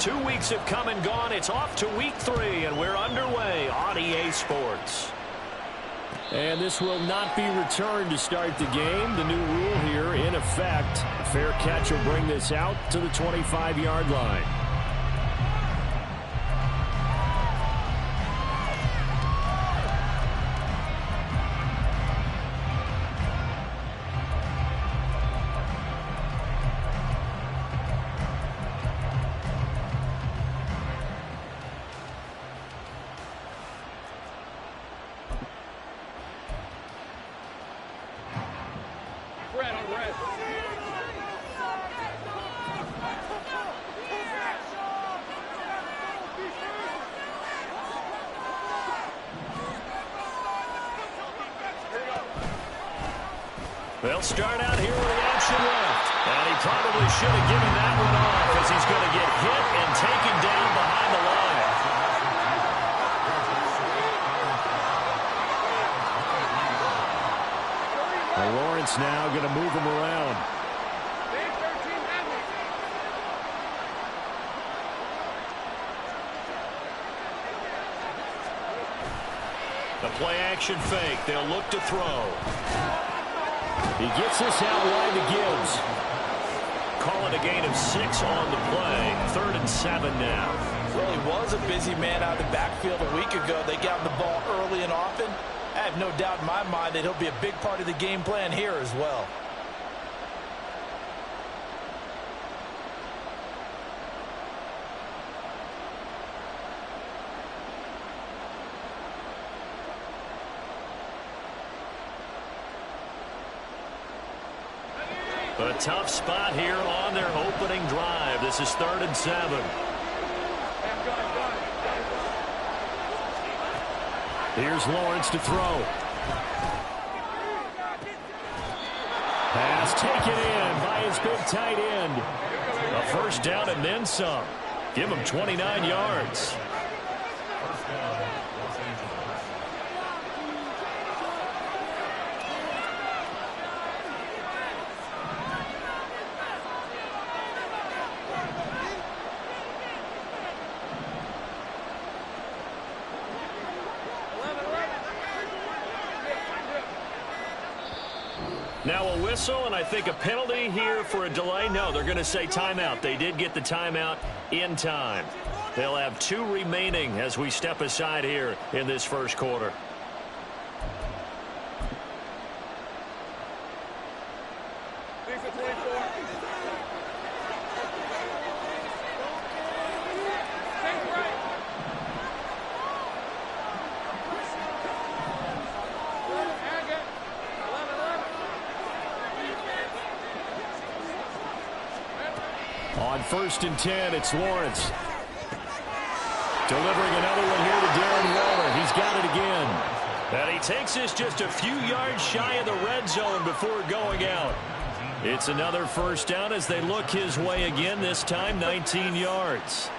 2 weeks have come and gone. It's off to week 3, and we're underway on EA Sports. And this will not be returned to start the game. The new rule here in effect. A fair catch will bring this out to the 25-yard line. They'll start out here with the option left. And he probably should have given that one off as he's going to get hit and taken down behind the line. And Lawrence now going to move him around. The play action fake. They'll look to throw. He gets this out wide to Gibbs. Call it a gain of 6 on the play. 3rd and 7 now. Really was a busy man out of the backfield a week ago. They got the ball early and often. I have no doubt in my mind that he'll be a big part of the game plan here as well. A tough spot here on their opening drive. This is 3rd and 7. Here's Lawrence to throw. Pass taken in by his big tight end. A first down and then some. Give him 29 yards. Now a whistle, and I think a penalty here for a delay. No, they're going to say timeout. They did get the timeout in time. They'll have 2 remaining as we step aside here in this first quarter. On 1st and 10, it's Lawrence. Delivering another one here to Darren Waller. He's got it again. And he takes this just a few yards shy of the red zone before going out. It's another first down as they look his way again, this time 19 yards.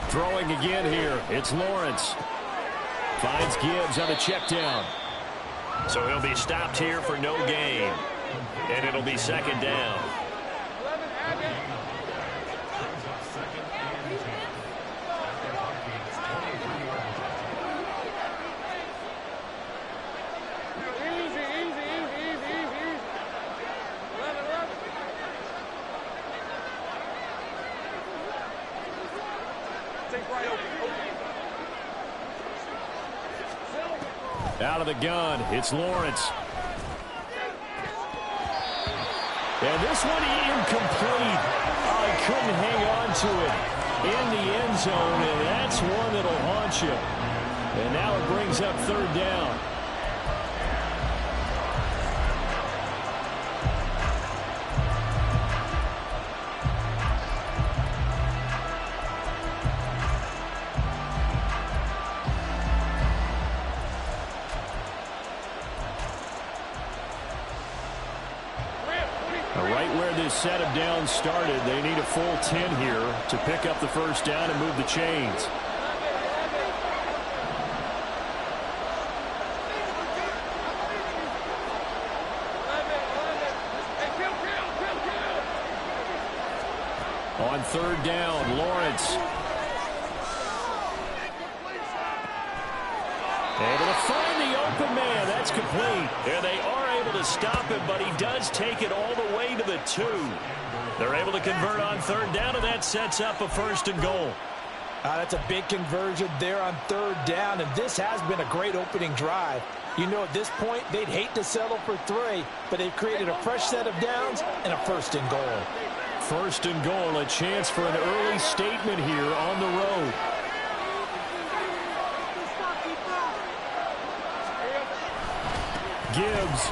Throwing again here, it's Lawrence. Finds Gibbs on a check down. So he'll be stopped here for no gain. And it'll be 2nd down. Out of the gun, it's Lawrence. And this one incomplete. Oh, he couldn't hang on to it in the end zone, and that's one that'll haunt you. And now it brings up 3rd down. this set of downs started. They need a full 10 here to pick up the first down and move the chains. On third down, Lawrence. Able to find the open man. That's complete. And they are able to stop him, but he does take it all the way to the 2. They're able to convert on third down, and that sets up a first and goal. That's a big conversion there on third down, and this has been a great opening drive. You know, at this point, they'd hate to settle for 3, but they've created a fresh set of downs and a first and goal. First and goal, a chance for an early statement here on the road. Gibbs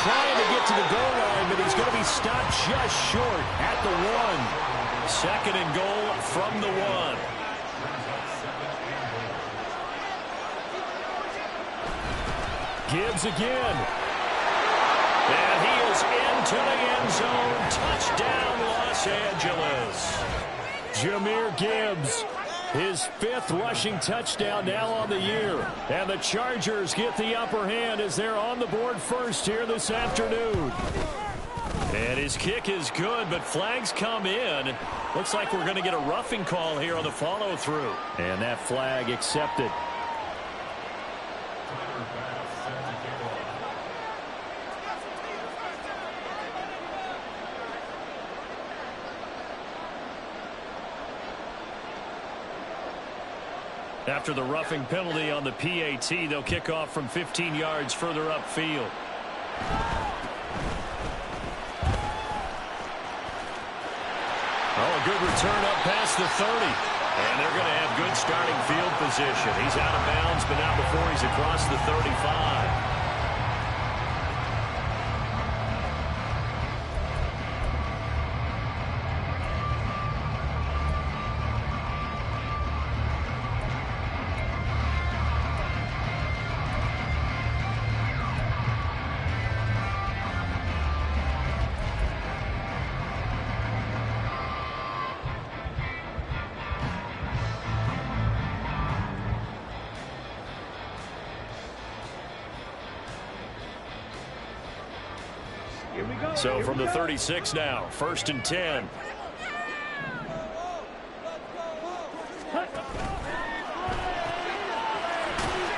trying to get to the goal line, but he's going to be stopped just short at the 1. Second and goal from the 1. Gibbs again. And he is into the end zone. Touchdown, Los Angeles. Jahmyr Gibbs, his 5th rushing touchdown now on the year. And the Chargers get the upper hand as they're on the board first here this afternoon. And his kick is good, but flags come in. Looks like we're going to get a roughing call here on the follow-through. And that flag accepted. After the roughing penalty on the PAT, they'll kick off from 15 yards further upfield. Oh, a good return up past the 30. And they're going to have good starting field position. He's out of bounds, but not before he's across the 35. So from the 36 now, 1st and 10.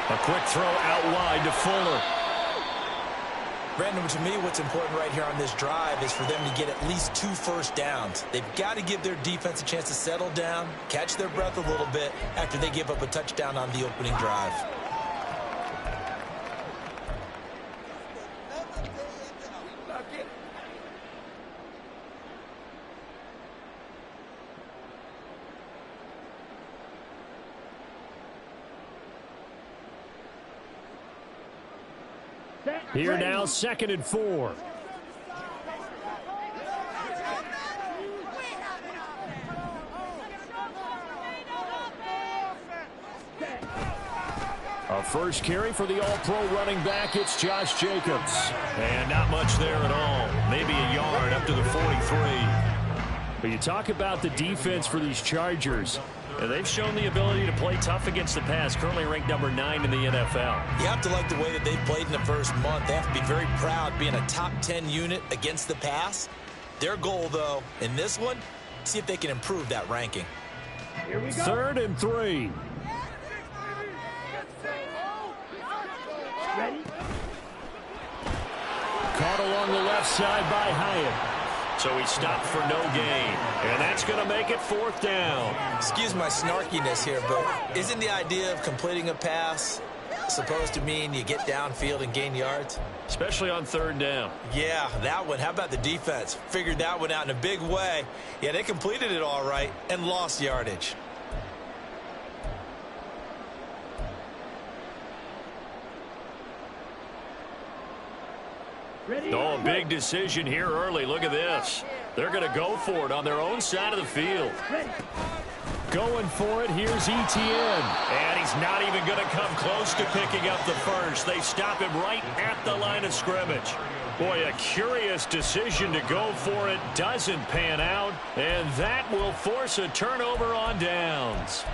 A quick throw out wide to Fuller. Brandon, to me, what's important right here on this drive is for them to get at least 2 first downs. They've got to give their defense a chance to settle down, catch their breath a little bit after they give up a touchdown on the opening drive. Here now, 2nd and 4. A first carry for the all-pro running back. It's Josh Jacobs. And not much there at all. Maybe a yard up to the 43. But you talk about the defense for these Chargers. And they've shown the ability to play tough against the pass, currently ranked number 9 in the NFL. You have to like the way that they've played in the first month. They have to be very proud being a top 10 unit against the pass. Their goal, though, in this one, see if they can improve that ranking. 3rd and 3. Ready? Caught along the left side by Hyatt. So he stopped for no gain. And that's going to make it 4th down. Excuse my snarkiness here, but isn't the idea of completing a pass supposed to mean you get downfield and gain yards? Especially on 3rd down. Yeah, that one. How about the defense? Figured that one out in a big way. Yeah, they completed it all right and lost yardage. Oh, a big decision here early. Look at this. They're going to go for it on their own side of the field. Going for it. Here's Etienne. And he's not even going to come close to picking up the first. They stop him right at the line of scrimmage. Boy, a curious decision to go for it. Doesn't pan out. And that will force a turnover on downs.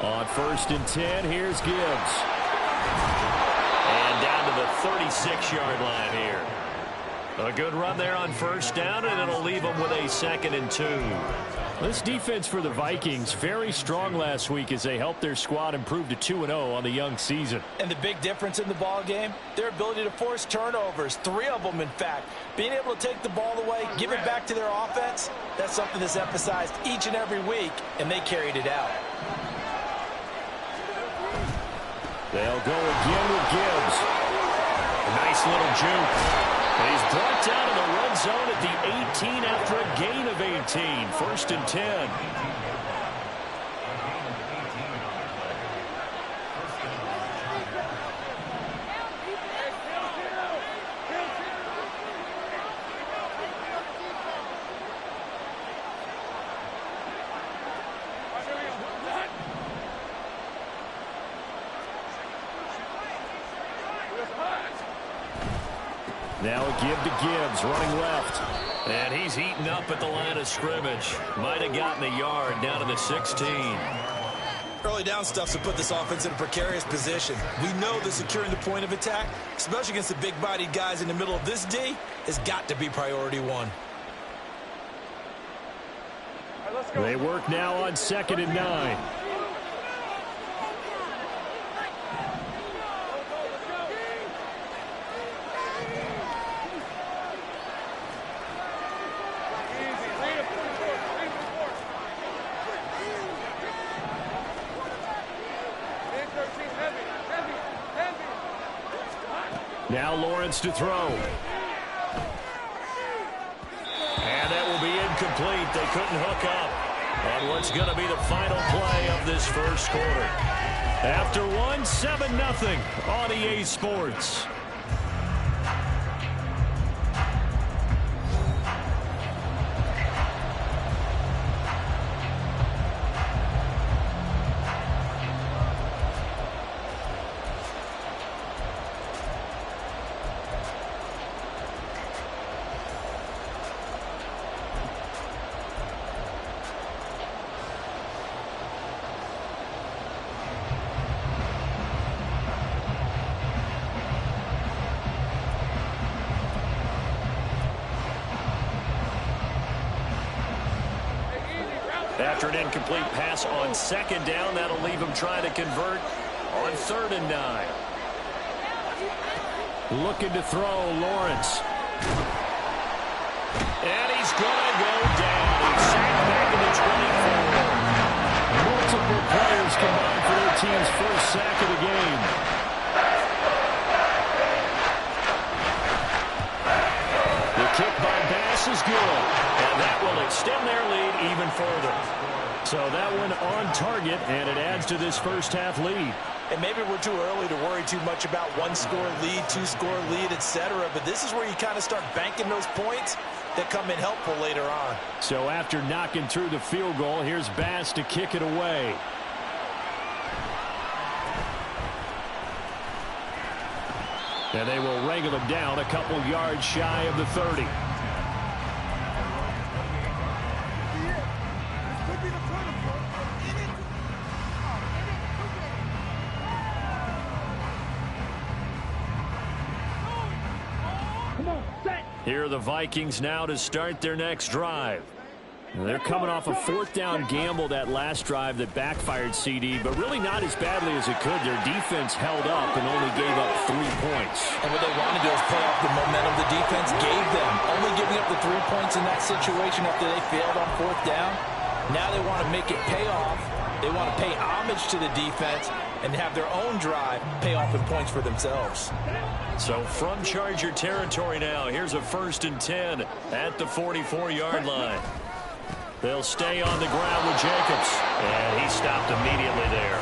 On 1st and 10, here's Gibbs. And down to the 36-yard line here. A good run there on 1st down, and it'll leave them with a 2nd and 2. This defense for the Vikings, very strong last week as they helped their squad improve to 2-0 on the young season. And the big difference in the ball game, their ability to force turnovers, 3 of them in fact. Being able to take the ball away, give it back to their offense, that's something that's emphasized each and every week, and they carried it out. They'll go again with Gibbs. A nice little juke. And he's brought down in the red zone at the 18 after a gain of 18. 1st and 10. Now a give to Gibbs, running left. And he's eaten up at the line of scrimmage. Might have gotten a yard down to the 16. Early down stuff to put this offense in a precarious position. We know that securing the point of attack, especially against the big-bodied guys in the middle of this D, has got to be priority 1. They work now on 2nd and 9. Now Lawrence to throw. And that will be incomplete. They couldn't hook up on what's going to be the final play of this first quarter. After one, 7-0 on EA Sports. After an incomplete pass on 2nd down, that'll leave him trying to convert on 3rd and 9. Looking to throw, Lawrence. And he's going to go down. He's sacked back in the 24. Multiple players combined for their team's first sack of the game. The kick by Bass is good. And that will extend their lead even further. So that one on target, and it adds to this first half lead. And maybe we're too early to worry too much about 1-score lead, 2-score lead, etc. But this is where you kind of start banking those points that come in helpful later on. So after knocking through the field goal, here's Bass to kick it away. And they will wrangle him down a couple yards shy of the 30. Here are the Vikings now to start their next drive. They're coming off a 4th down gamble that last drive that backfired CD, but really not as badly as it could. Their defense held up and only gave up 3 points. And what they want to do is play off the momentum the defense gave them. Only giving up the 3 points in that situation after they failed on 4th down. Now they want to make it pay off. They want to pay homage to the defense and have their own drive pay off in points for themselves. So from Charger territory now, here's a 1st and 10 at the 44-yard line. They'll stay on the ground with Jacobs, and he stopped immediately there.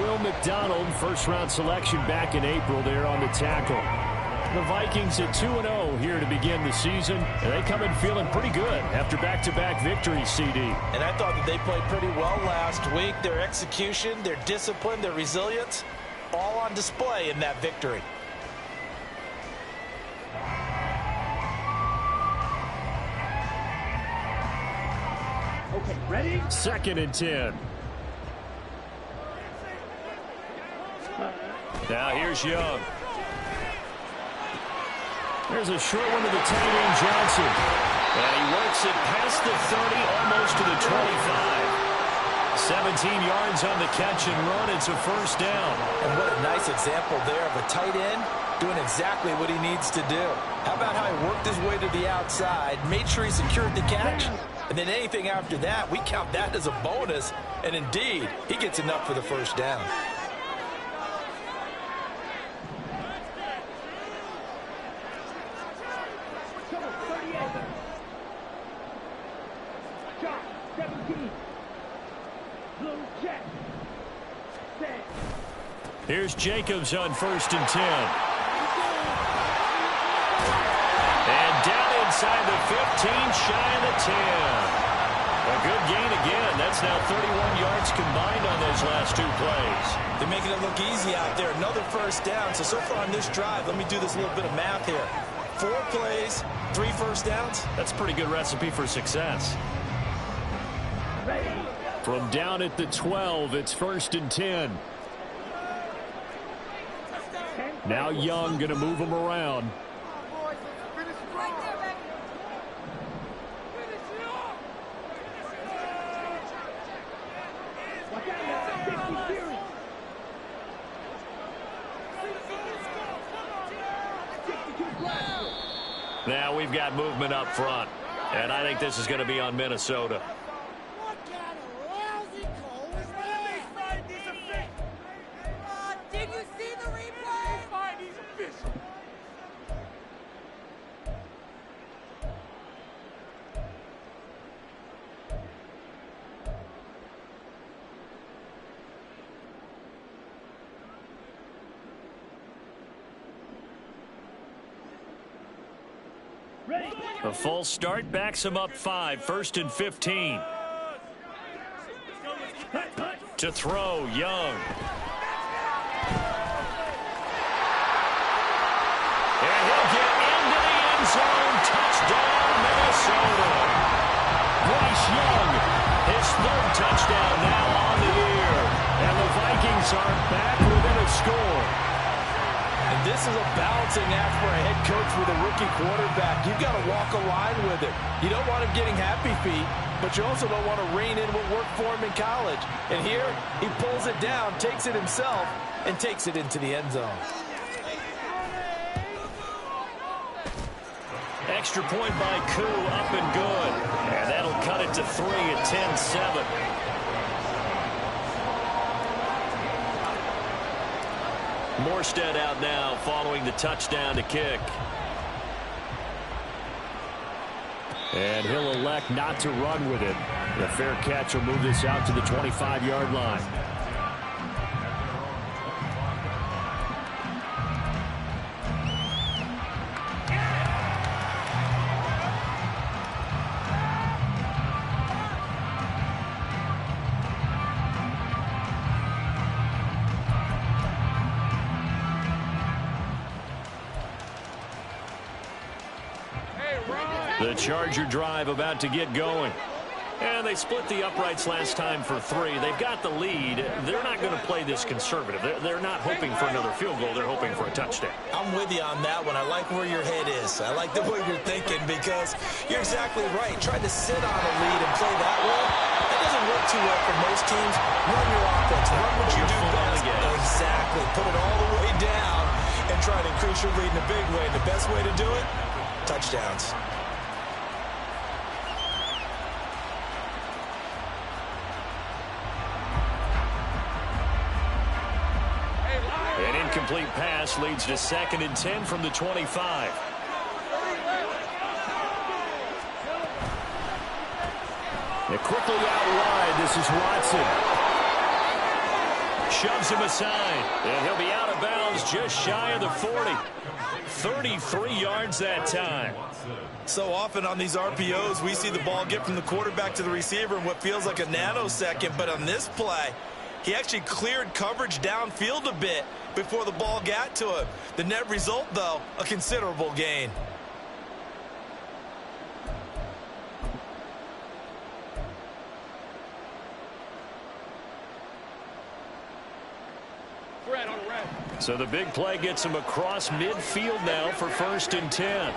Will McDonald, first-round selection back in April there on the tackle. The Vikings at 2-0 here to begin the season, and they come in feeling pretty good after back-to-back victories, CD. And I thought that they played pretty well last week. Their execution, their discipline, their resilience, all on display in that victory. Okay, ready? 2nd and 10. Now here's Young. There's a short one to the tight end, Johnson. And he works it past the 30, almost to the 25. 17 yards on the catch and run. It's a 1st down. And what a nice example there of a tight end doing exactly what he needs to do. How about how he worked his way to the outside, made sure he secured the catch, and then anything after that, we count that as a bonus. And indeed, he gets enough for the 1st down. Here's Jacobs on 1st and 10. And down inside the 15, shy of the 10. A good gain again. That's now 31 yards combined on those last 2 plays. They're making it look easy out there. Another 1st down. So far on this drive, let me do this little bit of math here. 4 plays, 3 1st downs. That's a pretty good recipe for success. From down at the 12, it's 1st and 10. Now Young going to move him around. Now we've got movement up front, and I think this is going to be on Minnesota. A full start backs him up 5, 1st and 15. To throw, Young. And he'll get into the end zone. Touchdown, Minnesota. Bryce Young, his 3rd touchdown now on the year. And the Vikings are back within a score. And this is a balancing act for a head coach with a rookie quarterback. You've got to walk a line with it. You don't want him getting happy feet, but you also don't want to rein in what worked for him in college. And here, he pulls it down, takes it himself, and takes it into the end zone. Extra point by Koo, up and good. And that'll cut it to 3 at 10-7. Morstead out now following the touchdown to kick. And he'll elect not to run with it. The fair catch will move this out to the 25-yard line. The Charger drive about to get going. And they split the uprights last time for 3. They've got the lead. They're not going to play this conservative. They're not hoping for another field goal. They're hoping for a touchdown. I'm with you on that one. I like where your head is. I like the way you're thinking because you're exactly right. Trying to sit on a lead and play that way, that doesn't work too well for most teams. Run your offense. Run what you do best. Exactly. Put it all the way down and try to increase your lead in a big way. And the best way to do it, touchdowns. incomplete pass leads to 2nd and 10 from the 25. And quickly out wide, this is Watson. Shoves him aside, and he'll be out of bounds just shy of the 40. 33 yards that time. So often on these RPOs, we see the ball get from the quarterback to the receiver in what feels like a nanosecond. But on this play, he actually cleared coverage downfield a bit before the ball got to him. The net result, though, a considerable gain. So the big play gets him across midfield now for 1st and 10.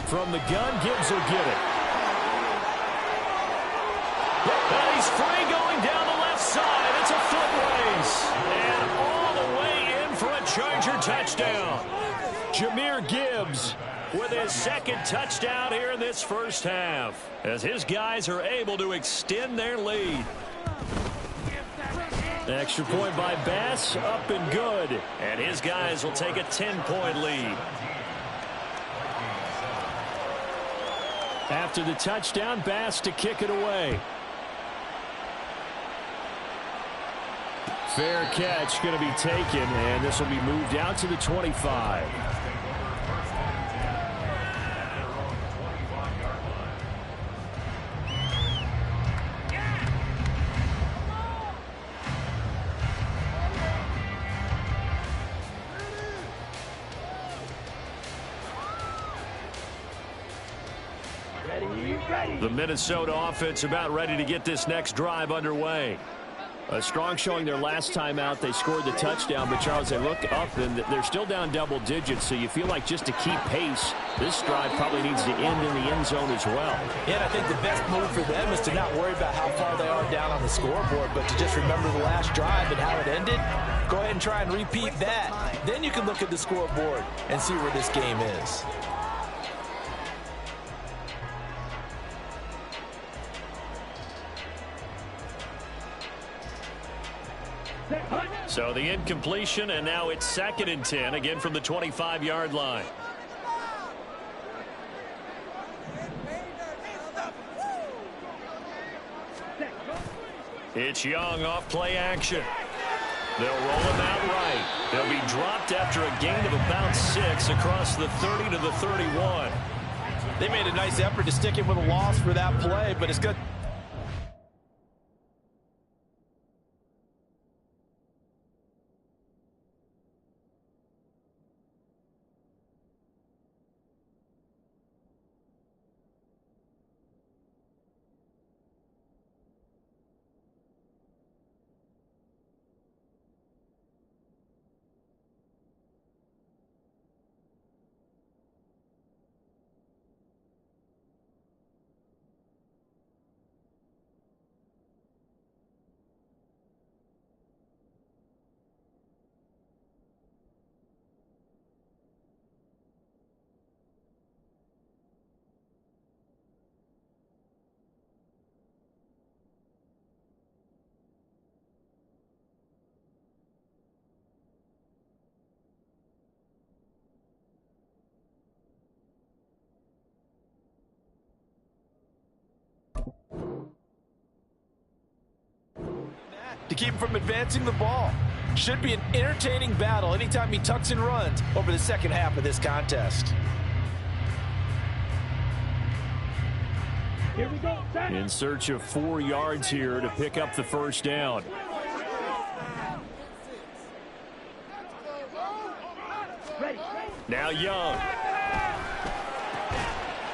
From the gun, Gibbs will get it. And he's free going down the left side. It's a foot race. And all the way in for a Charger touchdown. Jahmyr Gibbs with his 2nd touchdown here in this first half, as his guys are able to extend their lead. Extra point by Bass, up and good. And his guys will take a 10-point lead. After the touchdown, Bass to kick it away. Fair catch going to be taken, and this will be moved out to the 25. The Minnesota offense about ready to get this next drive underway. A strong showing their last time out. They scored the touchdown, but Charles, they look up and they're still down double digits, so you feel like just to keep pace, this drive probably needs to end in the end zone as well. Yeah, and I think the best move for them is to not worry about how far they are down on the scoreboard, but to just remember the last drive and how it ended. Go ahead and try and repeat that. Then you can look at the scoreboard and see where this game is. So the incompletion, and now it's 2nd and 10, again from the 25-yard line. It's Young off play action. They'll roll him out right. They'll be dropped after a gain of about 6 across the 30 to the 31. They made a nice effort to stick him with a loss for that play, but it's good. To keep him from advancing the ball. Should be an entertaining battle anytime he tucks and runs over the second half of this contest. Here we go. In search of 4 yards here to pick up the first down. Now Young.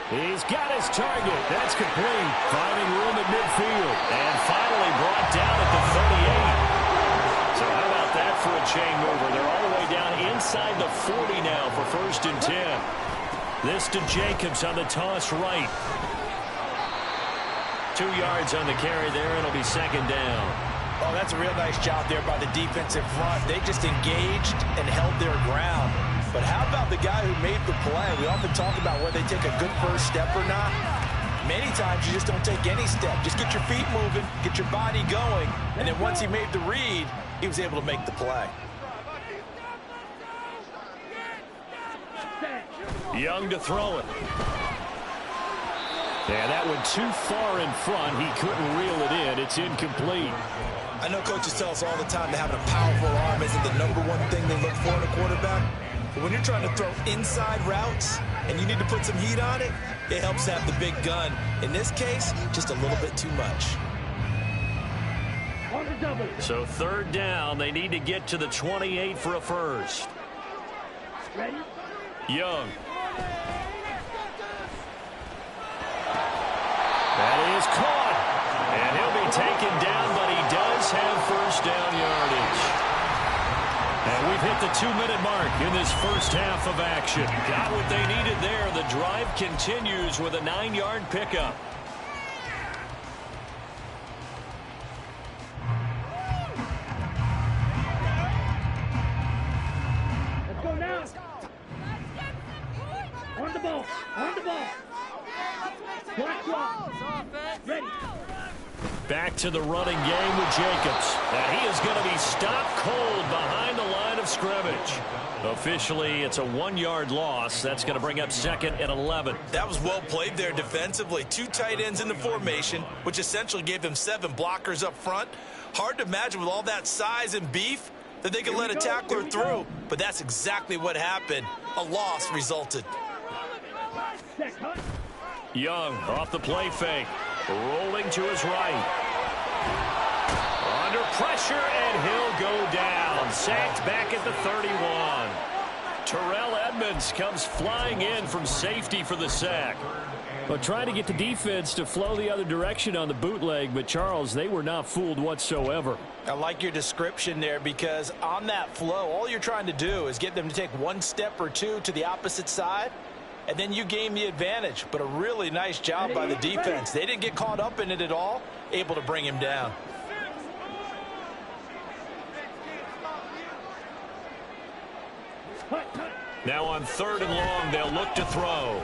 He's got his target. That's complete. Finding room at midfield. And finally brought down at the 38. So how about that for a chain mover? They're all the way down inside the 40 now for 1st and 10. This to Jacobs on the toss right. 2 yards on the carry there. It'll be 2nd down. Oh, that's a real nice job there by the defensive front. They just engaged and held their ground. But how about the guy who made the play? We often talk about whether they take a good first step or not. Many times you just don't take any step. Just get your feet moving, get your body going, and then once he made the read, he was able to make the play. Young to throw it. And that went too far in front. He couldn't reel it in. It's incomplete. I know coaches tell us all the time that having a powerful arm isn't the #1 thing they look for in a quarterback. But when you're trying to throw inside routes and you need to put some heat on it, it helps to have the big gun. In this case, just a little bit too much. So third down, they need to get to the 28 for a first. Young. That is caught. And he'll be taken down, but he does have first down yardage. And we've hit the 2-minute mark in this first half of action. Got what they needed there. The drive continues with a 9-yard pickup. Let's go now. On the ball. On the ball. Black clock. Ready. Back to the running game with Jacobs. And he is going to be stopped cold behind the line of scrimmage. Officially, it's a 1-yard loss. That's going to bring up second and 11. That was well played there defensively. 2 tight ends in the formation, which essentially gave them 7 blockers up front. Hard to imagine with all that size and beef that they could let a tackler through, but that's exactly what happened. A loss resulted. Young off the play fake. Rolling to his right. Under pressure, and he'll go down. Sacked back at the 31. Terrell Edmunds comes flying in from safety for the sack. But trying to get the defense to flow the other direction on the bootleg, but Charles, they were not fooled whatsoever. I like your description there because on that flow, all you're trying to do is get them to take 1 step or 2 to the opposite side, and then you gain the advantage. But a really nice job by the defense. They didn't get caught up in it at all, able to bring him down. Now on 3rd and long, they'll look to throw.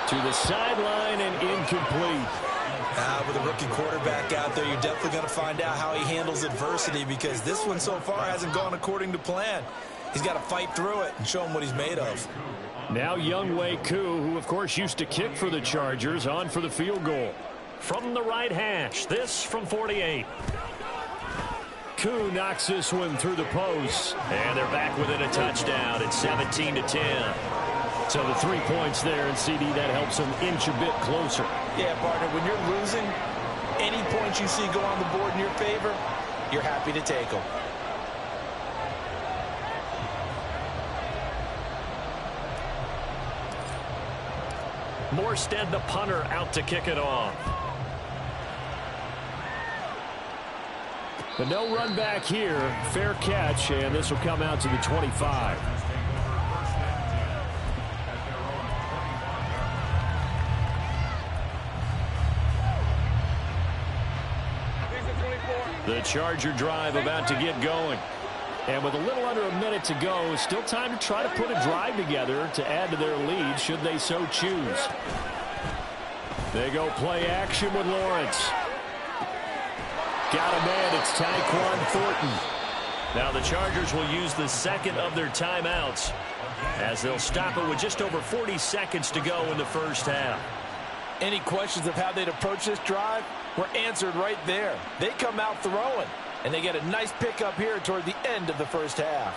To the sideline and incomplete. With a rookie quarterback out there, you're definitely going to find out how he handles adversity because this one so far hasn't gone according to plan. He's got to fight through it and show him what he's made of. Now Younghoe Koo, who of course used to kick for the Chargers, on for the field goal. From the right hash, this from 48. Koo knocks this one through the post. And they're back within a touchdown. It's 17-10. So the 3 points there, and CD, that helps them inch a bit closer. Yeah, partner, when you're losing, any points you see go on the board in your favor, you're happy to take them. Morstead, the punter, out to kick it off. But no run back here. Fair catch, and this will come out to the 25. The Charger drive about to get going. And with a little under a minute to go, still time to try to put a drive together to add to their lead should they so choose. They go play action with Lawrence. Got a man, it's Tyquan Thornton. Now the Chargers will use the second of their timeouts as they'll stop it with just over 40 seconds to go in the first half. Any questions of how they'd approach this drive were answered right there. They come out throwing, and they get a nice pickup here toward the end of the first half.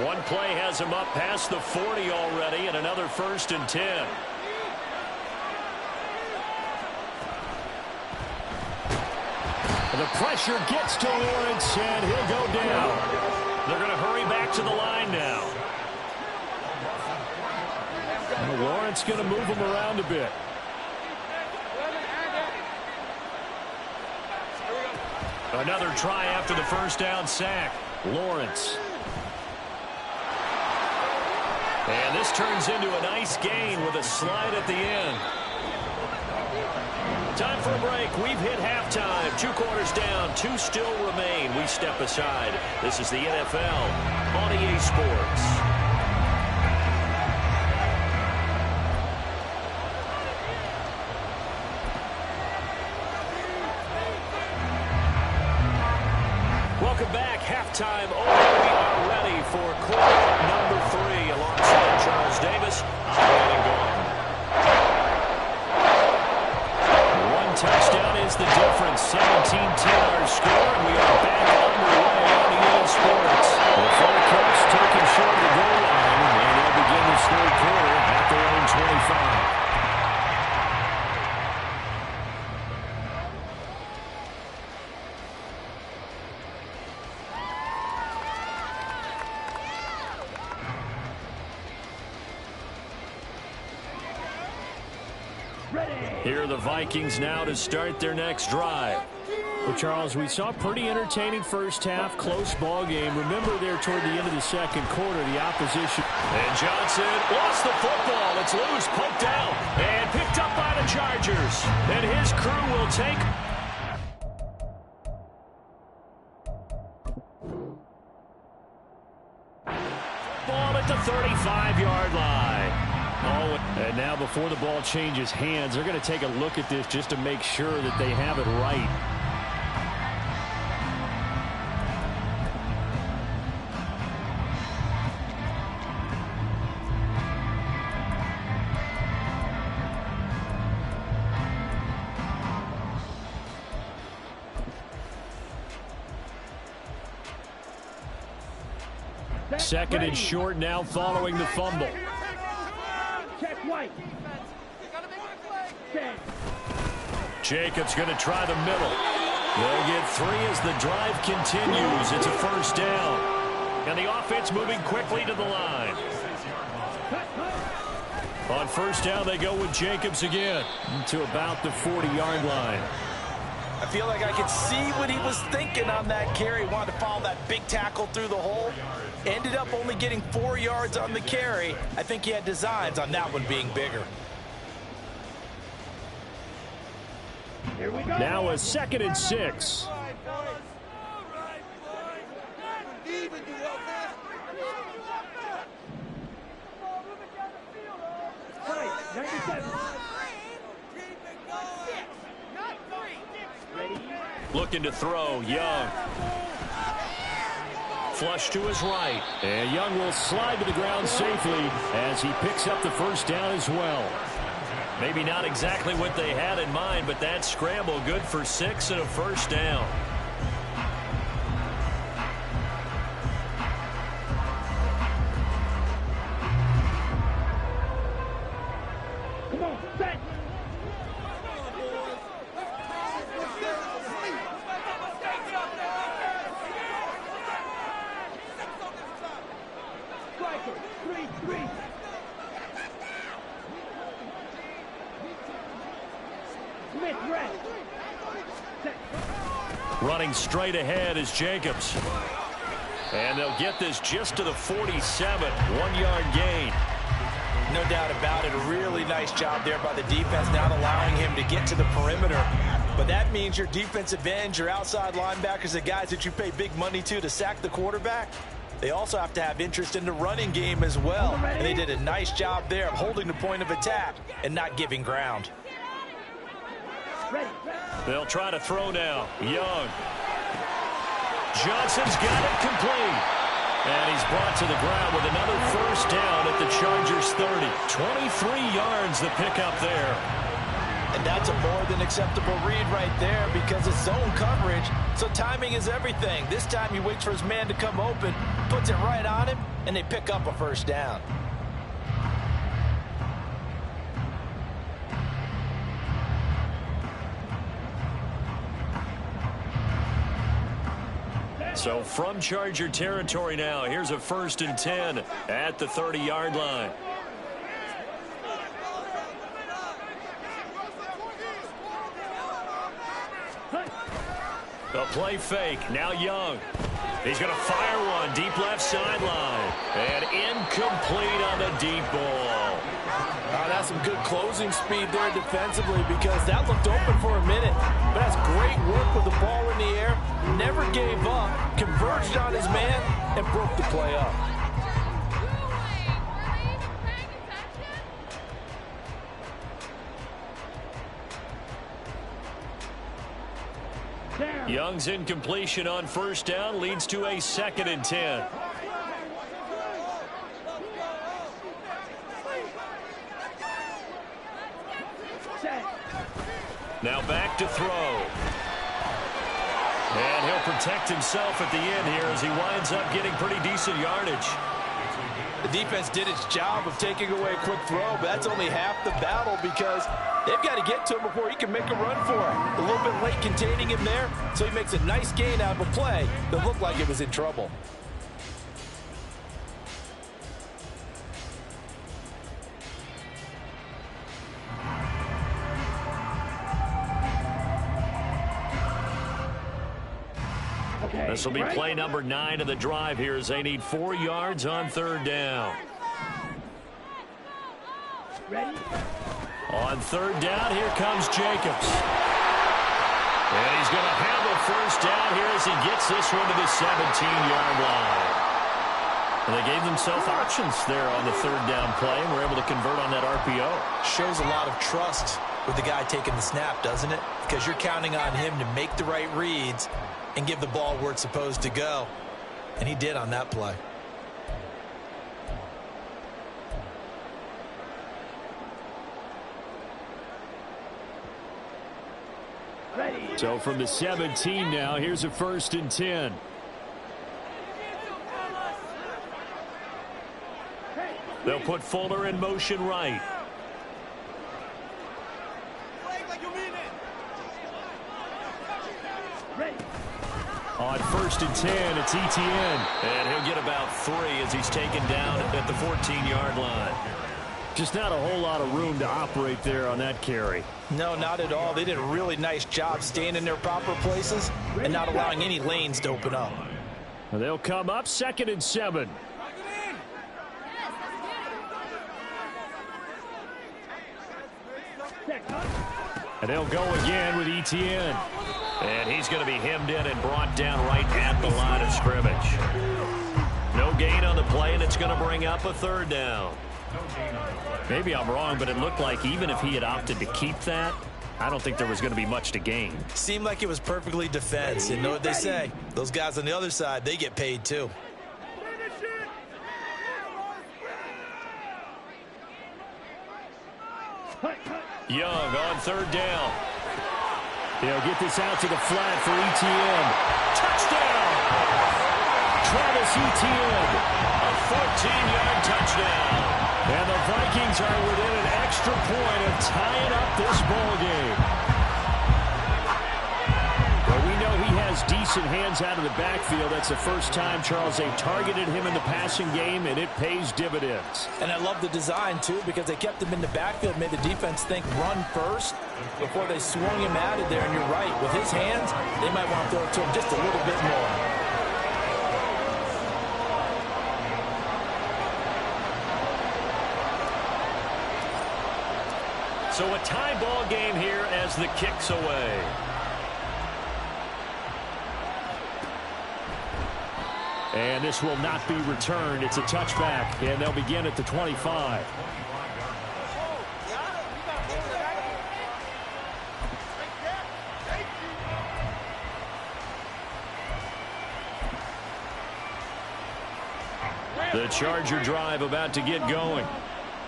One play has him up past the 40 already, and another 1st and 10. And the pressure gets to Lawrence, and he'll go down. They're going to hurry back to the line now. And Lawrence going to move him around a bit. Another try after the first down sack. Lawrence. And this turns into a nice gain with a slide at the end. Time for a break. We've hit halftime. 2 quarters down. 2 still remain. We step aside. This is the NFL on EA Sports. Welcome back. Halftime over. We are ready for quarter number 3 alongside Charles Davis. I'm Brandon Gaudin. One touchdown is the difference. 17-10 our score, and we are back underway on EA Sports. The Falcons taking short of the goal line, and they'll begin this third quarter at their own 25. Here are the Vikings now to start their next drive. Well, Charles, we saw a pretty entertaining first half, close ball game. Remember there toward the end of the second quarter, the opposition. And Johnson lost the football. It's loose, poked out, and picked up by the Chargers. And his crew will take... ball at the 35-yard line. Oh, and now before the ball changes hands, they're going to take a look at this just to make sure that they have it right. Second and short now following the fumble. Check White. Jacobs going to try the middle. They'll get 3 as the drive continues. It's a first down. And the offense moving quickly to the line. On first down, they go with Jacobs again to about the 40-yard line. I feel like I could see what he was thinking on that carry. Wanted to follow that big tackle through the hole. Ended up only getting 4 yards on the carry. I think he had designs on that one being bigger. Here we go. Now a 2nd and 6. Looking to throw, Young. Flush to his right. And Young will slide to the ground safely as he picks up the first down as well. Maybe not exactly what they had in mind, but that scramble good for 6 and a first down. Come on, set. Striker, 3-3. Smith, rest. Set. Running straight ahead is Jacobs. And they'll get this just to the 47. 1-yard gain. No doubt about it. A really nice job there by the defense, not allowing him to get to the perimeter. But that means your defensive ends, your outside linebackers, the guys that you pay big money to sack the quarterback, they also have to have interest in the running game as well. And they did a nice job there of holding the point of attack and not giving ground. Ready. They'll try to throw now. Young. Johnson's got it complete. And he's brought to the ground with another first down at the Chargers 30. 23 yards the pickup there. And that's a more than acceptable read right there because it's zone coverage, so timing is everything. This time he waits for his man to come open, puts it right on him, and they pick up a first down. So from Charger territory now, here's a 1st and 10 at the 30-yard line. The play fake. Now Young. He's going to fire one deep left sideline. And incomplete on the deep ball. That's some good closing speed there defensively because that looked open for a minute. But that's great work with the ball in the air. Never gave up, converged on his man, and broke the play up. Young's incompletion on first down leads to a 2nd and 10. Now back to throw. And he'll protect himself at the end here as he winds up getting pretty decent yardage. The defense did its job of taking away a quick throw, but that's only half the battle because they've got to get to him before he can make a run for it. A little bit late containing him there, so he makes a nice gain out of a play that looked like it was in trouble. This will be play number 9 of the drive here as they need 4 yards on 3rd down. Ready? On 3rd down, here comes Jacobs. And he's going to have a first down here as he gets this one to the 17-yard line. And they gave themselves options there on the 3rd down play and were able to convert on that RPO. Shows a lot of trust with the guy taking the snap, doesn't it? Because you're counting on him to make the right reads and give the ball where it's supposed to go. And he did on that play. Ready? So from the 17 now, here's a 1st and 10. They'll put Fuller in motion right. Ready? On 1st and 10, it's Etienne. And he'll get about 3 as he's taken down at the 14-yard line. Just not a whole lot of room to operate there on that carry. No, not at all. They did a really nice job staying in their proper places and not allowing any lanes to open up. They'll come up 2nd and 7. And they'll go again with Etienne. And he's going to be hemmed in and brought down right at the line of scrimmage. No gain on the play, and it's going to bring up a 3rd down. Maybe I'm wrong, but it looked like even if he had opted to keep that, I don't think there was going to be much to gain. Seemed like it was perfectly defense. And know what they say? Those guys on the other side, they get paid too. Young on 3rd down. They'll get this out to the flat for Etienne. Touchdown! Travis Etienne. A 14-yard touchdown. And the Vikings are within an extra point of tying up this ball game. Well, we know he has decent hands out of the backfield. That's the first time, Charles, they've targeted him in the passing game, and it pays dividends. And I love the design, too, because they kept him in the backfield, made the defense think run first before they swung him out of there. And you're right, with his hands, they might want to throw it to him just a little bit more. So a tie ball game here as the kick's away. And this will not be returned. It's a touchback, and they'll begin at the 25. The Charger drive about to get going.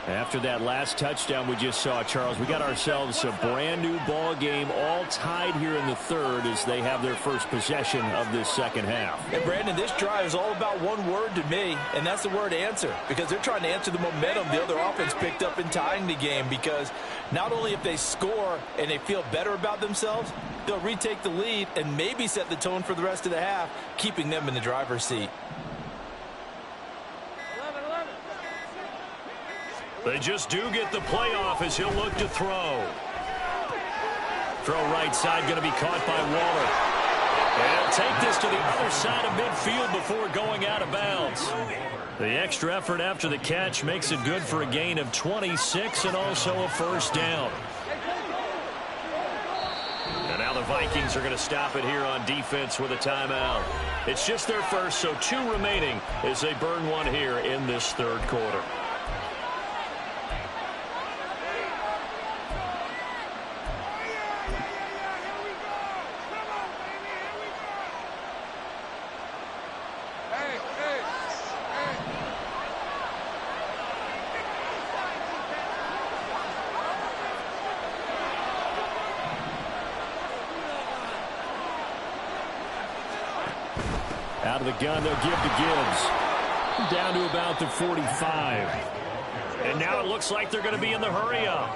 After that last touchdown we just saw, Charles, we got ourselves a brand new ball game, all tied here in the 3rd as they have their first possession of this 2nd half. And Brandon, this drive is all about one word to me, and that's the word answer, because they're trying to answer the momentum the other offense picked up in tying the game, because not only if they score and they feel better about themselves, they'll retake the lead and maybe set the tone for the rest of the half, keeping them in the driver's seat. They just do get the playoff as he'll look to throw. Throw right side, going to be caught by Waller. And he'll take this to the other side of midfield before going out of bounds. The extra effort after the catch makes it good for a gain of 26 and also a first down. And now the Vikings are going to stop it here on defense with a timeout. It's just their first, so 2 remaining as they burn one here in this third quarter. Out of the gun, they'll give to Gibbs. Down to about the 45. And now it looks like they're going to be in the hurry-up.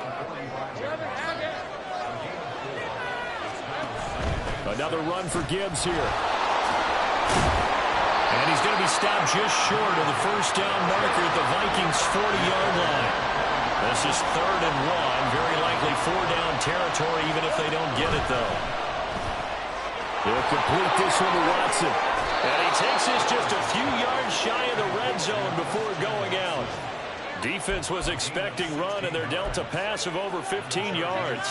Another run for Gibbs here. And he's going to be stopped just short of the first down marker at the Vikings' 40-yard line. This is 3rd and 1. Very likely 4-down territory, even if they don't get it, though. They'll complete this one to Watson. And he takes this just a few yards shy of the red zone before going out. Defense was expecting run, and they're dealt a pass of over 15 yards.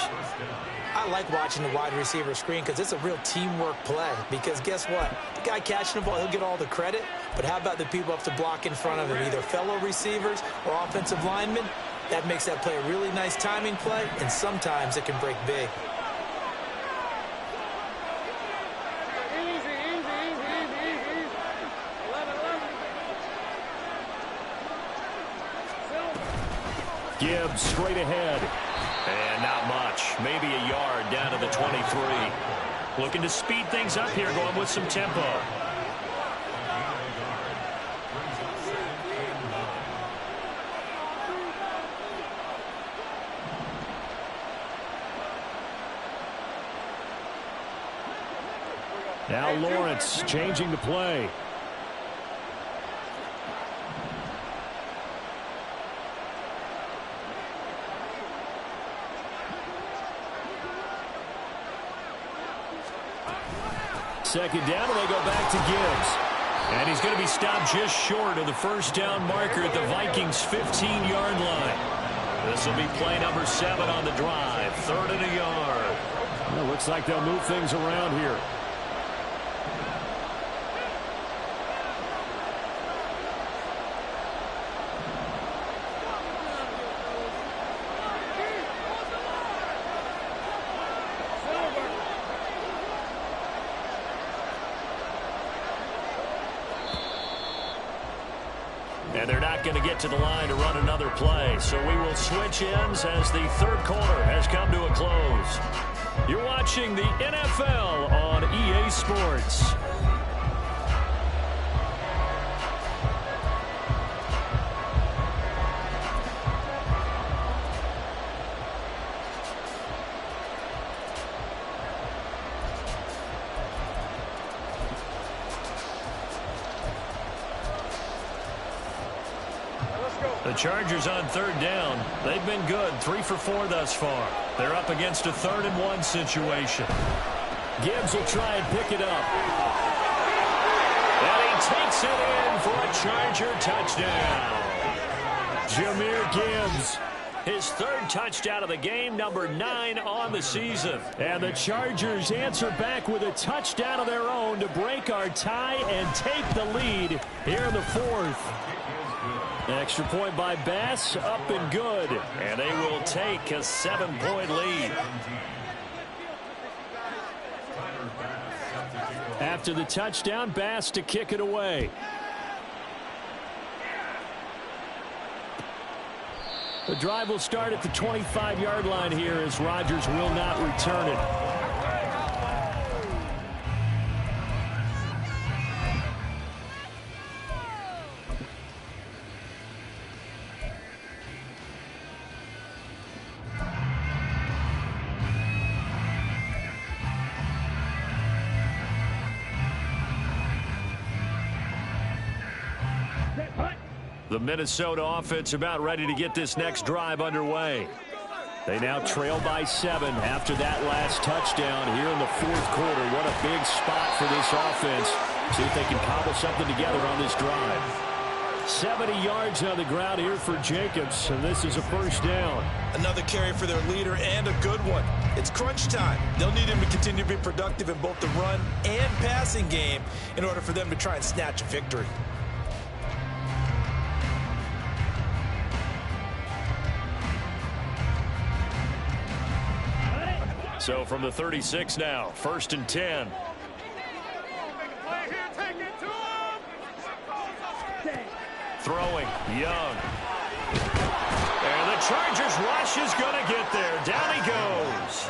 I like watching the wide receiver screen because it's a real teamwork play. Because guess what? The guy catching the ball, he'll get all the credit. But how about the people up to block in front of him, either fellow receivers or offensive linemen? That makes that play a really nice timing play, and sometimes it can break big. Gibbs straight ahead. And not much. Maybe a yard down to the 23. Looking to speed things up here, going with some tempo. Now Lawrence changing the play. Second down, and they go back to Gibbs. And he's going to be stopped just short of the first down marker at the Vikings' 15-yard line. This will be play number 7 on the drive. 3rd and a yard. Well, looks like they'll move things around here. And they're not going to get to the line to run another play. So we will switch ends as the third quarter has come to a close. You're watching the NFL on EA Sports. The Chargers on 3rd down. They've been good, 3 for 4 thus far. They're up against a 3rd and 1 situation. Gibbs will try and pick it up. And he takes it in for a Charger touchdown. Jahmyr Gibbs. His 3rd touchdown of the game, number 9 on the season. And the Chargers answer back with a touchdown of their own to break our tie and take the lead here in the 4th. Extra point by Bass, up and good. And they will take a 7-point lead. After the touchdown, Bass to kick it away. The drive will start at the 25-yard line here as Rodgers will not return it. The Minnesota offense about ready to get this next drive underway. They now trail by 7 after that last touchdown here in the fourth quarter. What a big spot for this offense. See if they can cobble something together on this drive. 70 yards on the ground here for Jacobs, and this is a first down. Another carry for their leader, and a good one. It's crunch time. They'll need him to continue to be productive in both the run and passing game in order for them to try and snatch a victory. So from the 36 now, 1st and 10. Throwing, Young. And the Chargers rush is going to get there. Down he goes.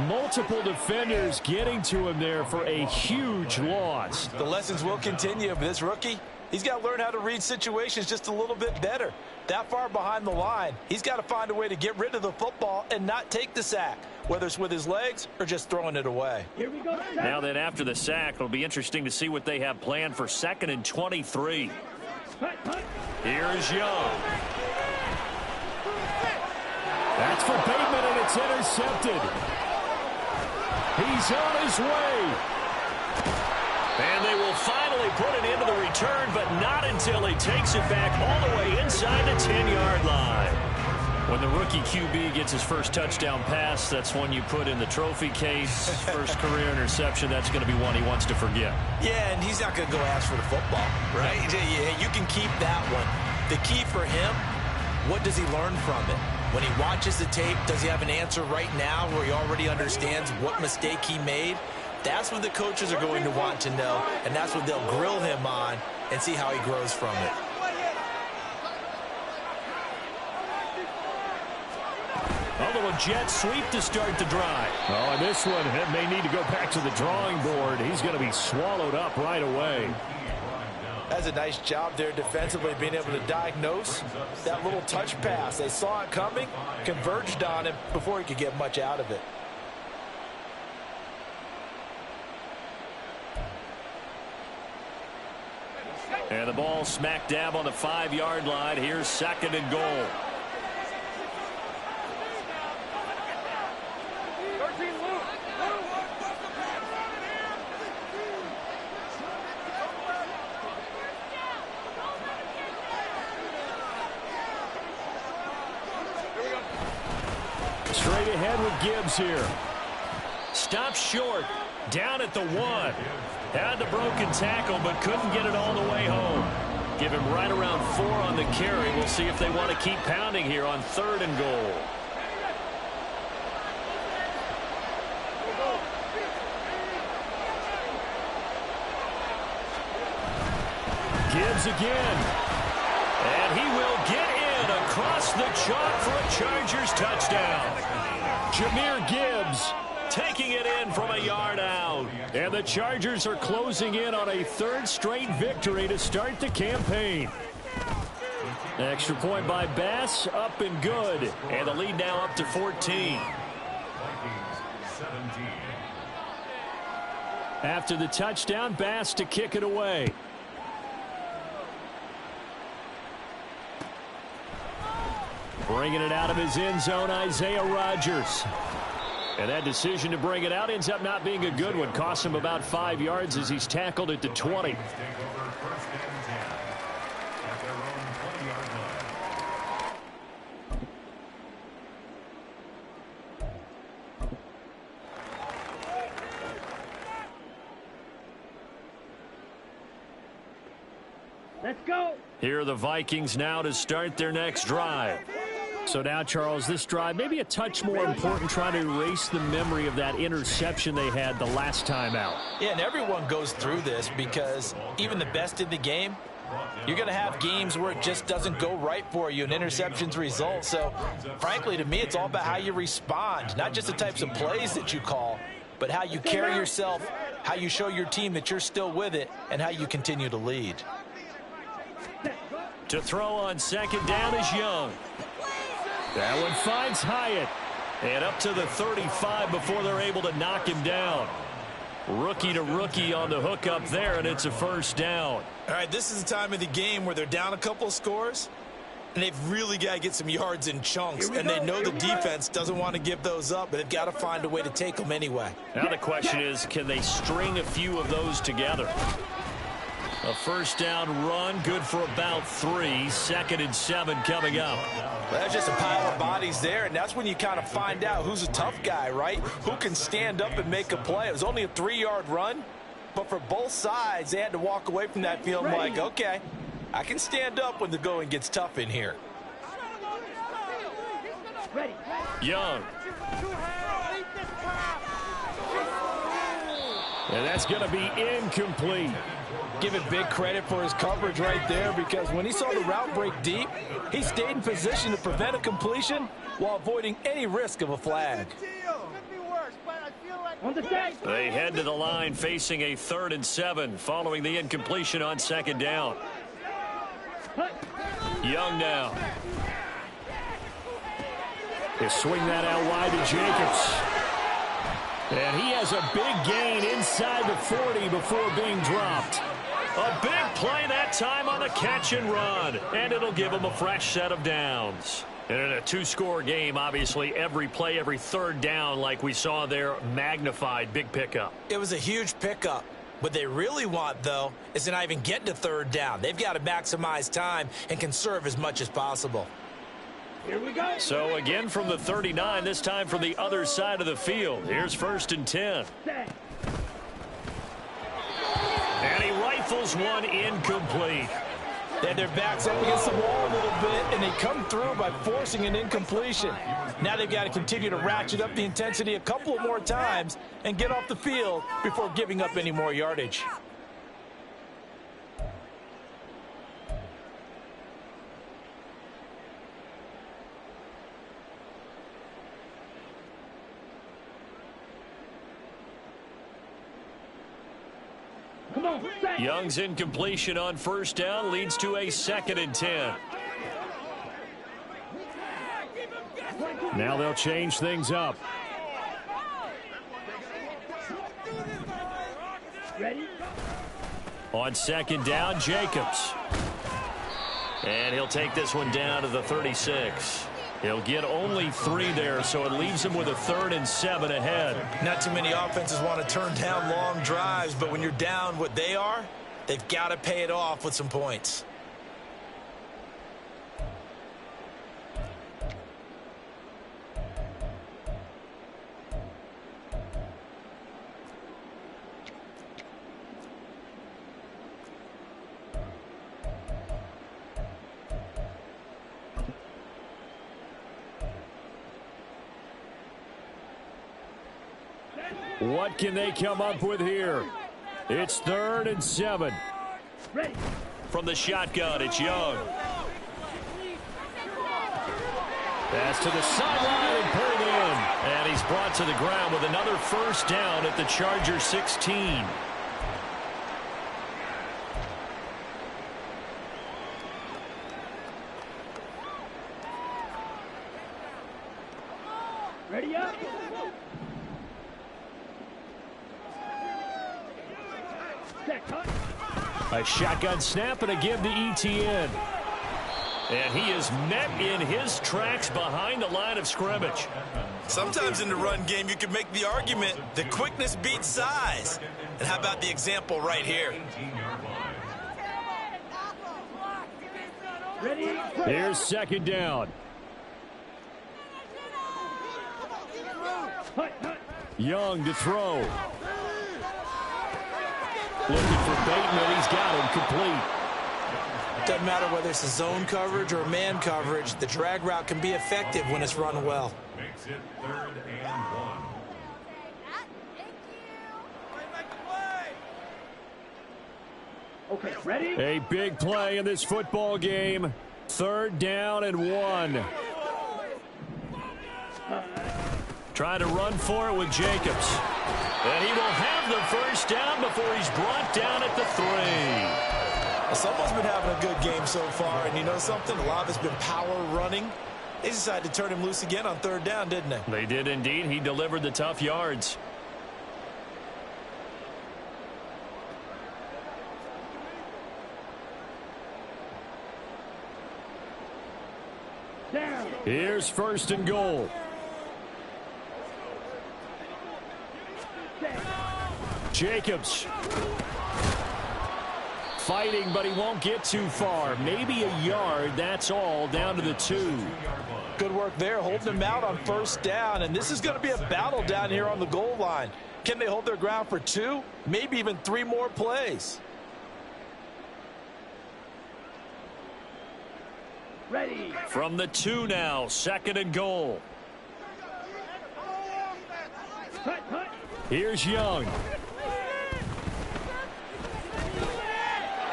Multiple defenders getting to him there for a huge loss. The lessons will continue, but this rookie, he's got to learn how to read situations just a little bit better. That far behind the line, he's got to find a way to get rid of the football and not take the sack, whether it's with his legs or just throwing it away. Here we go. Now then, after the sack, it'll be interesting to see what they have planned for 2nd and 23. Here's Young. That's for Bateman, and it's intercepted. He's on his way. And they will finally put it into the return, but not until he takes it back all the way inside the 10-yard line. When the rookie QB gets his first touchdown pass, that's one you put in the trophy case. First career interception, that's going to be one he wants to forget. Yeah, and he's not going to go ask for the football, right? Yeah, you can keep that one. The key for him, what does he learn from it? When he watches the tape, does he have an answer right now where he already understands what mistake he made? That's what the coaches are going to want to know, and that's what they'll grill him on and see how he grows from it. A little jet sweep to start the drive. Oh, and this one may need to go back to the drawing board. He's going to be swallowed up right away. That's a nice job there defensively, being able to diagnose that little touch pass. They saw it coming, converged on him before he could get much out of it. And the ball smack dab on the 5-yard line. Here's 2nd and goal. Straight ahead with Gibbs here. Stopped short. Down at the 1. Had the broken tackle, but couldn't get it all the way home. Give him right around 4 on the carry. We'll see if they want to keep pounding here on 3rd and goal. Gibbs again. And he will get in across the chalk for a Chargers touchdown. Jahmyr Gibbs taking it in from a yard out. And the Chargers are closing in on a 3rd straight victory to start the campaign. Extra point by Bass, up and good. And the lead now up to 14. After the touchdown, Bass to kick it away. Bringing it out of his end zone, Isaiah Rodgers. And that decision to bring it out ends up not being a good one. Costs him about 5 yards as he's tackled at the 20. Let's go. Here are the Vikings now to start their next drive. So now, Charles, this drive maybe a touch more important, trying to erase the memory of that interception they had the last time out. Yeah, and everyone goes through this because even the best in the game, you're going to have games where it just doesn't go right for you and interceptions result. So, frankly, to me, it's all about how you respond, not just the types of plays that you call, but how you carry yourself, how you show your team that you're still with it, and how you continue to lead. To throw on 2nd down is Young. That one finds Hyatt. And up to the 35 before they're able to knock him down. Rookie to rookie on the hook up there, and it's a 1st down. All right, this is the time of the game where they're down a couple of scores. And they've really got to get some yards in chunks, and they know the defense doesn't want to give those up, but they've got to find a way to take them anyway. Now the question is, can they string a few of those together? A first down run, good for about 3. 2nd and 7 coming up. Well, that's just a pile of bodies there, and that's when you kind of find out who's a tough guy, right? Who can stand up and make a play. It was only a 3-yard run, but for both sides, they had to walk away from that field like, okay, I can stand up when the going gets tough in here. Young. And that's going to be incomplete. Give it big credit for his coverage right there, because when he saw the route break deep, he stayed in position to prevent a completion while avoiding any risk of a flag. They head to the line facing a 3rd and 7 following the incompletion on 2nd down. Young now. He'll swing that out wide to Jacobs. And he has a big gain inside the 40 before being dropped. A big play that time on the catch and run. And it'll give him a fresh set of downs. And in a 2-score game, obviously, every play, every 3rd down, like we saw there, magnified. Big pickup. It was a huge pickup. What they really want, though, is to not even get to 3rd down. They've got to maximize time and conserve as much as possible. Here we go. So again from the 39, this time from the other side of the field. Here's 1st and 10. And he rifles one incomplete. They had their backs up against the wall a little bit, and they come through by forcing an incompletion. Now they've got to continue to ratchet up the intensity a couple of more times and get off the field before giving up any more yardage. Come on, set. Young's incompletion on 1st down leads to a 2nd and 10. Now they'll change things up. Ready? On 2nd down, Jacobs. And he'll take this one down to the 36. He'll get only 3 there, so it leaves him with a 3rd and 7 ahead. Not too many offenses want to turn down long drives, but when you're down what they are, they've got to pay it off with some points. What can they come up with here? It's 3rd and 7. Ready. From the shotgun, it's Young. Pass to the sideline and pulled in. And he's brought to the ground with another 1st down at the Chargers 16. Ready up. Set, cut. A shotgun snap and a give to ETN. And he is met in his tracks behind the line of scrimmage. Sometimes in the run game, you can make the argument that quickness beats size. And how about the example right here? Ready. Here's 2nd down. Hut, hut. Young to throw. Looking for Bateman. He's got him complete. Doesn't matter whether it's a zone coverage or man coverage, the drag route can be effective when it's run well. Makes it 3rd and 1. Okay, ready? A big play in this football game. 3rd down and 1. Trying to run for it with Jacobs. And he will have the 1st down before he's brought down at the 3. Well, someone's been having a good game so far, and you know something? A lot of it's been power running. They decided to turn him loose again on 3rd down, didn't they? They did indeed. He delivered the tough yards. Here's first and goal. Jacobs. Fighting, but he won't get too far. Maybe a yard, that's all, down to the 2. Good work there, holding them out on first down. And this is going to be a battle down here on the goal line. Can they hold their ground for 2, maybe even 3 more plays? Ready. From the 2 now, second and goal. Hut, hut. Here's Young.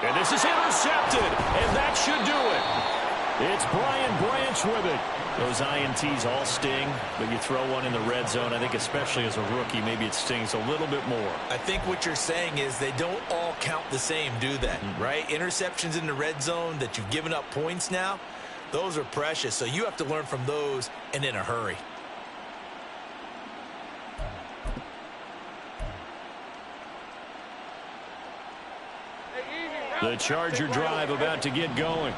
And this is intercepted, and that should do it. It's Brian Branch with it. Those INTs all sting, but you throw one in the red zone, I think especially as a rookie, maybe it stings a little bit more. I think what you're saying is they don't all count the same, do they? Right? Interceptions in the red zone that you've given up points now, those are precious. So you have to learn from those and in a hurry. The Charger drive about to get going.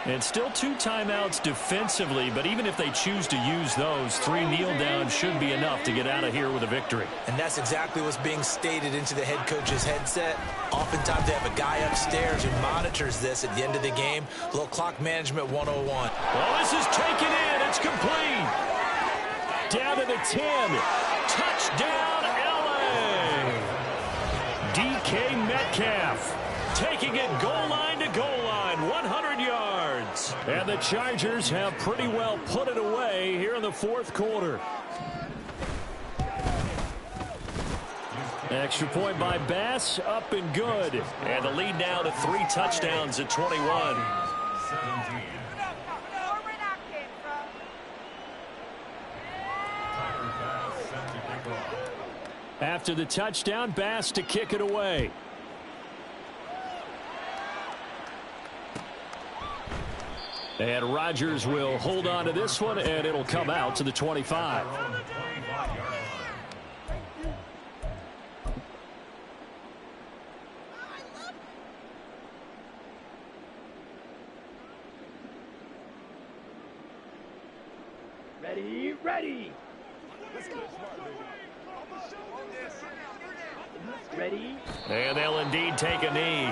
And still 2 timeouts defensively, but even if they choose to use those, 3 kneel downs should be enough to get out of here with a victory. And that's exactly what's being stated into the head coach's headset. Oftentimes they have a guy upstairs who monitors this at the end of the game. A little clock management 101. Well, this is taken in. It's complete. Down to the 10. Touchdown, LA. DK Metcalf. Taking it goal line to goal line, 100 yards. And the Chargers have pretty well put it away here in the 4th quarter. Extra point by Bass, up and good. And the lead now to 3 touchdowns at 21. 17. After the touchdown, Bass to kick it away. And Rodgers will hold on to this one, and it'll come out to the 25. Ready, ready. Ready. And they'll indeed take a knee.